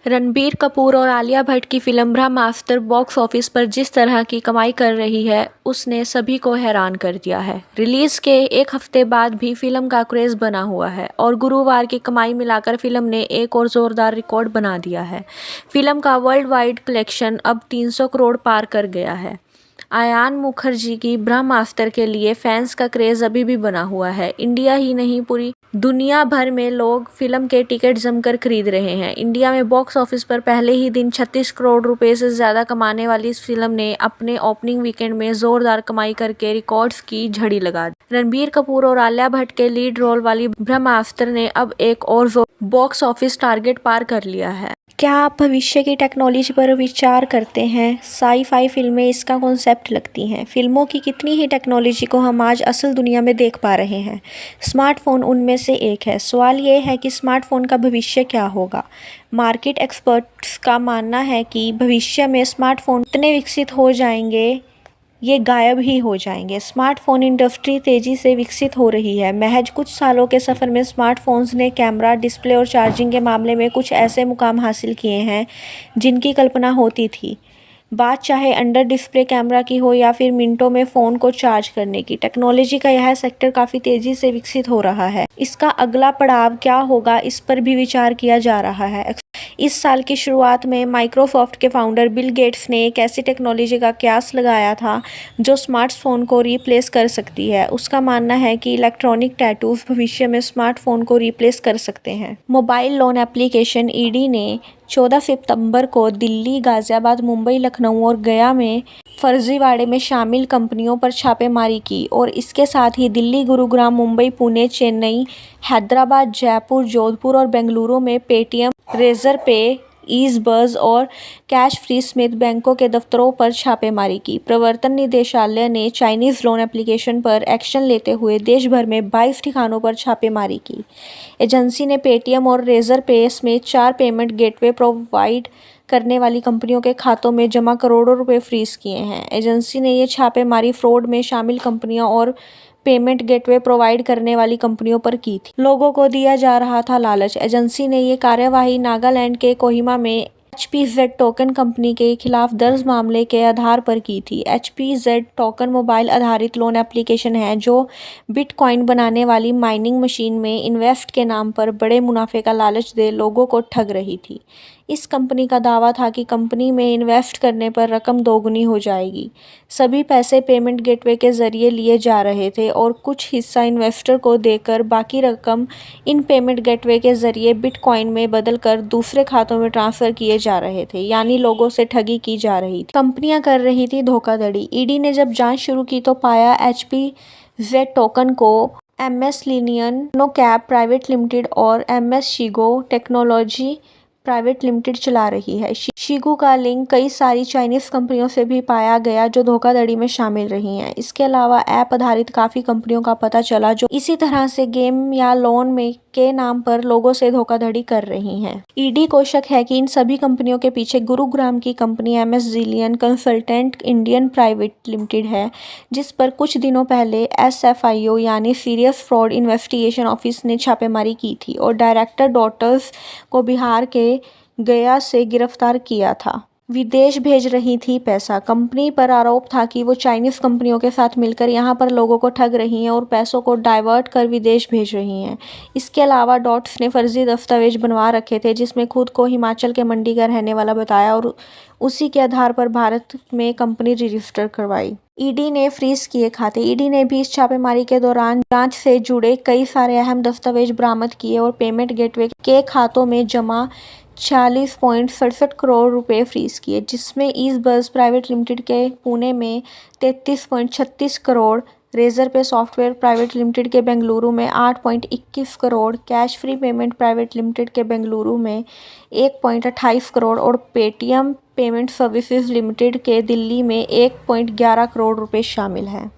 रणबीर कपूर और आलिया भट्ट की फिल्म ब्रह्मास्त्र box office पर जिस तरह की कमाई कर रही है, उसने सभी को हैरान कर दिया है। रिलीज के एक हफ्ते बाद भी फिल्म का क्रेज बना हुआ है और गुरुवार की कमाई मिलाकर फिल्म ने एक और जोरदार रिकॉर्ड बना दिया है। फिल्म का वर्ल्ड वाइड कलेक्शन अब 300 करोड़ पार कर गया है। आयान मुखर्जी की ब्रह्मास्त्र के लिए फैंस का क्रेज अभी भी बना हुआ है। इंडिया ही नहीं, पूरी दुनिया भर में लोग फिल्म के टिकट जमकर खरीद रहे हैं। इंडिया में बॉक्स ऑफिस पर पहले ही दिन 36 करोड़ रुपए से ज्यादा कमाने वाली इस फिल्म ने अपने ओपनिंग वीकेंड में जोरदार कमाई करके रिकॉर्ड्स की झड़ी लगा दी। रणबीर कपूर और आलिया भट्ट के लीड रोल वाली ब्रह्मास्त्र ने अब एक और बॉक्स ऑफिस टारगेट पार कर लिया है। क्या आप भविष्य की टेक्नोलॉजी पर विचार करते हैं? साई-फाई फिल्में इसका कॉन्सेप्ट लगती हैं। फिल्मों की कितनी ही टेक्नोलॉजी को हम आज असल दुनिया में देख पा रहे हैं। स्मार्टफोन उनमें से एक है। सवाल ये है कि स्मार्टफोन का भविष्य क्या होगा? मार्केट एक्सपर्ट्स का मानना है कि भविष्य में स्मार्टफोन इतने विकसित हो जाएंगे, ये गायब ही हो जाएंगे। स्मार्टफोन इंडस्ट्री तेजी से विकसित हो रही है। महज कुछ सालों के सफ़र में स्मार्टफोन्स ने कैमरा, डिस्प्ले और चार्जिंग के मामले में कुछ ऐसे मुकाम हासिल किए हैं जिनकी कल्पना होती थी। बात चाहे अंडर डिस्प्ले कैमरा की हो या फिर मिनटों में फ़ोन को चार्ज करने की, टेक्नोलॉजी का यह सेक्टर काफ़ी तेज़ी से विकसित हो रहा है। इसका अगला पड़ाव क्या होगा, इस पर भी विचार किया जा रहा है। इस साल की शुरुआत में माइक्रोसॉफ्ट के फाउंडर बिल गेट्स ने एक ऐसी टेक्नोलॉजी का कयास लगाया था जो स्मार्टफोन को रिप्लेस कर सकती है। उसका मानना है कि इलेक्ट्रॉनिक टैटूज भविष्य में स्मार्टफोन को रिप्लेस कर सकते हैं। मोबाइल लोन एप्लीकेशन ईडी ने 14 सितंबर को दिल्ली, गाजियाबाद, मुंबई, लखनऊ और गया में फर्जीवाड़े में शामिल कंपनियों पर छापेमारी की और इसके साथ ही दिल्ली, गुरुग्राम, मुंबई, पुणे, चेन्नई, हैदराबाद, जयपुर, जोधपुर और बेंगलुरु में पेटीएम, रेजरपे, ईज़बज़ और कैश फ्री समेत बैंकों के दफ्तरों पर छापेमारी की। प्रवर्तन निदेशालय ने चाइनीज़ लोन एप्लीकेशन पर एक्शन लेते हुए देश भर में 22 ठिकानों पर छापेमारी की। एजेंसी ने पेटीएम और रेजरपे समेत 4 पेमेंट गेटवे प्रोवाइड करने वाली कंपनियों के खातों में जमा करोड़ों रुपए फ्रीज किए हैं। एजेंसी ने ये छापेमारी फ्रॉड में शामिल कंपनियों और पेमेंट गेटवे प्रोवाइड करने वाली कंपनियों पर की थी। लोगों को दिया जा रहा था लालच। एजेंसी ने ये कार्यवाही नागालैंड के कोहिमा में HPZ टोकन कंपनी के खिलाफ दर्ज मामले के आधार पर की थी। HPZ टोकन मोबाइल आधारित लोन एप्लीकेशन है जो बिटकॉइन बनाने वाली माइनिंग मशीन में इन्वेस्ट के नाम पर बड़े मुनाफे का लालच दे लोगों को ठग रही थी। इस कंपनी का दावा था कि कंपनी में इन्वेस्ट करने पर रकम दोगुनी हो जाएगी। सभी पैसे पेमेंट गेटवे के जरिए लिए जा रहे थे और कुछ हिस्सा इन्वेस्टर को देकर बाकी रकम इन पेमेंट गेटवे के जरिए बिटकॉइन में बदलकर दूसरे खातों में ट्रांसफर किए जा रहे थे, यानी लोगों से ठगी की जा रही थी। कंपनियां कर रही थी धोखाधड़ी। ईडी ने जब जांच शुरू की तो पाया HPZ टोकन को MS Linnaean cap private limited और MS शिगो टेक्नोलॉजी प्राइवेट लिमिटेड चला रही है। शिगो का लिंक कई सारी चाइनीज कंपनियों से भी पाया गया जो धोखाधड़ी में शामिल रही हैं। इसके अलावा ऐप आधारित काफ़ी कंपनियों का पता चला जो इसी तरह से गेम या लोन में के नाम पर लोगों से धोखाधड़ी कर रही हैं। ईडी को शक है कि इन सभी कंपनियों के पीछे गुरुग्राम की कंपनी MS जिलियन कंसल्टेंट इंडियन प्राइवेट लिमिटेड है, जिस पर कुछ दिनों पहले SFIO यानी सीरियस फ्रॉड इन्वेस्टिगेशन ऑफिस ने छापेमारी की थी और डायरेक्टर डॉटर्स को बिहार के गया से गिरफ्तार किया था। विदेश भेज रही थी पैसा। कंपनी पर आरोप था कि वो चाइनीज कंपनियों के साथ मिलकर यहां पर लोगों को ठग रही हैं और पैसों को डाइवर्ट कर विदेश भेज रही हैं। इसके अलावा डॉट्स ने फर्जी दस्तावेज बनवा रखे थे जिसमें खुद को हिमाचल के मंडी का रहने वाला बताया और उसी के आधार पर भारत में कंपनी रजिस्टर करवाई। ईडी ने फ्रीज किए खाते। ईडी ने भी इस छापेमारी के दौरान जांच से जुड़े कई सारे अहम दस्तावेज बरामद किए और पेमेंट गेटवे के खातों में जमा 40.67 करोड़ रुपए फ्रीज किए, जिसमें ईज़बज़ प्राइवेट लिमिटेड के पुणे में 33.36 crore, Razorpay software private limited के बेंगलुरु में 8.21 crore, cash free payment private limited के बेंगलुरु में 1.28 करोड़ और पेटीएम पेमेंट सर्विसेज लिमिटेड के दिल्ली में 1.11 करोड़ रुपए शामिल हैं।